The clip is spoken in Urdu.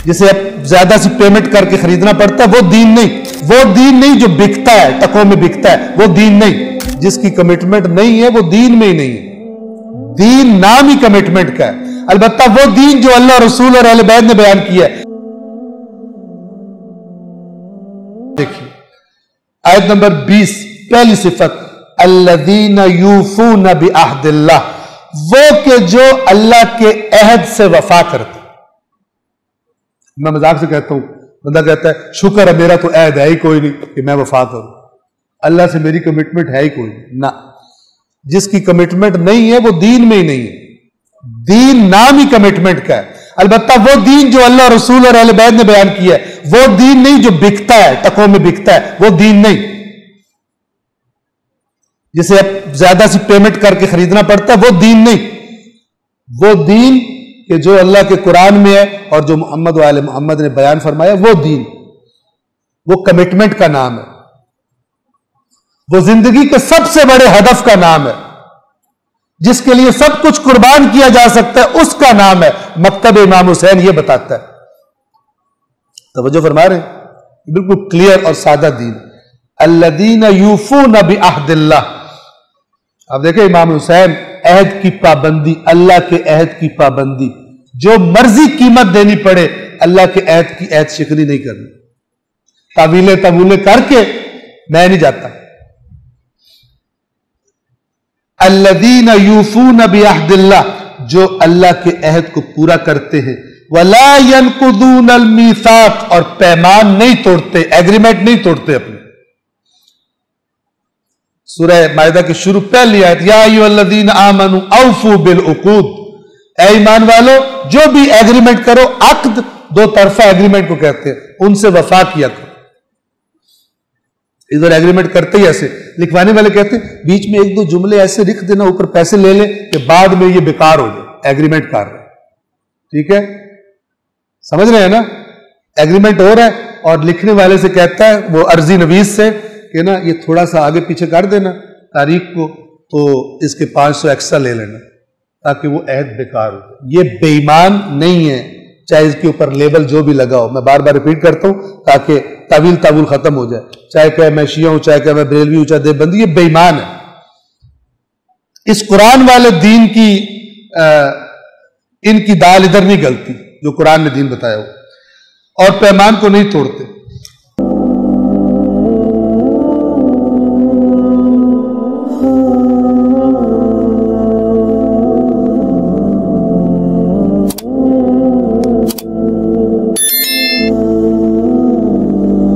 جسے اب زیادہ سی پیمنٹ کر کے خریدنا پڑتا ہے، وہ دین نہیں، وہ دین نہیں جو بکتا ہے، ٹکوں میں بکتا ہے، وہ دین نہیں۔ جس کی کمٹمنٹ نہیں ہے وہ دین میں ہی نہیں ہے۔ دین نام ہی کمٹمنٹ کا ہے، البتہ وہ دین جو اللہ رسول اور اہل بیت نے بیان کیا ہے۔ دیکھیے آیت نمبر 20، پہلی صفت، الذین یوفون بعہد اللہ، وہ کہ جو اللہ کے عہد سے وفا کرتے۔ میں مذاق سے کہتا ہوں، بندہ کہتا ہے شکر ہے میرا تو عہد ہے ہی کوئی نہیں کہ میں وفا کروں، اللہ سے میری کمٹمنٹ ہے ہی کوئی نہیں۔ نہ، جس کی کمٹمنٹ نہیں ہے وہ دین میں ہی نہیں ہے۔ دین نام ہی کمٹمنٹ کا ہے، البتہ وہ دین جو اللہ رسول اور اہل بیت نے بیان کیا ہے، وہ دین نہیں جو بکتا ہے، ٹکوں میں بکتا ہے، وہ دین نہیں۔ جسے اب زیادہ سی پیمنٹ کر کے خریدنا پڑتا ہے، وہ دین نہیں، وہ دین کہ جو اللہ کے قرآن میں ہے اور جو محمد و آل محمد نے بیان فرمایا، وہ دین، وہ کمٹمنٹ کا نام ہے، وہ زندگی کے سب سے بڑے ہدف کا نام ہے، جس کے لیے سب کچھ قربان کیا جا سکتا ہے، اس کا نام ہے مکتب امام حسین۔ یہ بتاتا ہے، توجہ فرما رہے ہیں، بالکل کلیئر اور سادہ دین۔ الذین یوفون بعہد اللہ، اب دیکھیں امام حسین، عہد کی پابندی، اللہ کے عہد کی پابندی، جو مرضی قیمت دینی پڑے، اللہ کے عہد کی عہد شکنی نہیں کرنی، تعویلیں تبولیں کر کے میں نہیں جاتا۔ الذین یوفون بعہد اللہ، جو اللہ کے عہد کو پورا کرتے ہیں، ولا ینقضون المیثاق، اور پیمان نہیں توڑتے، ایگریمنٹ نہیں توڑتے اپنے۔ سورہ مائدہ کی شروع پہلی آیت، یا ایھا الذین آمنوا اوفوا بالعقود، اے ایمان والو جو بھی ایگریمنٹ کرو، عقد دو طرفہ ایگریمنٹ کو کہتے ہیں، ان سے وفا کیا کرو۔ ادھر ایگریمنٹ کرتے ہی ایسے، لکھوانے والے کہتے ہیں بیچ میں ایک دو جملے ایسے لکھ دینا، اوپر پیسے لے لیں کہ بعد میں یہ بیکار ہو جائے، ایگریمنٹ کر رہے ہیں، ٹھیک ہے، سمجھ رہے ہیں نا؟ ایگریمنٹ ہو رہا ہے اور لکھنے والے سے کہتا ہے وہ عرضی نویس سے کہ نا یہ تھوڑا سا آگے پیچھے کر دینا تاریخ کو، تو اس کے 500 ایکسٹرا لے لینا تاکہ وہ عہد بیکار ہو۔ یہ بے ایمان نہیں ہے، چاہے اس کے اوپر لیبل جو بھی لگا ہو، میں بار بار ریپیٹ کرتا ہوں تاکہ تعویل ختم ہو جائے، چاہے کہ میں شیعہ ہوں، چاہے کہ میں بریلوی ہوں، چاہے دیوبندی، یہ بے ایمان ہے۔ اس قرآن والے دین کی ان کی دال ادھر نہیں گلتی جو قرآن نے دین بتایا ہو، اور پیمان کو نہیں توڑتے۔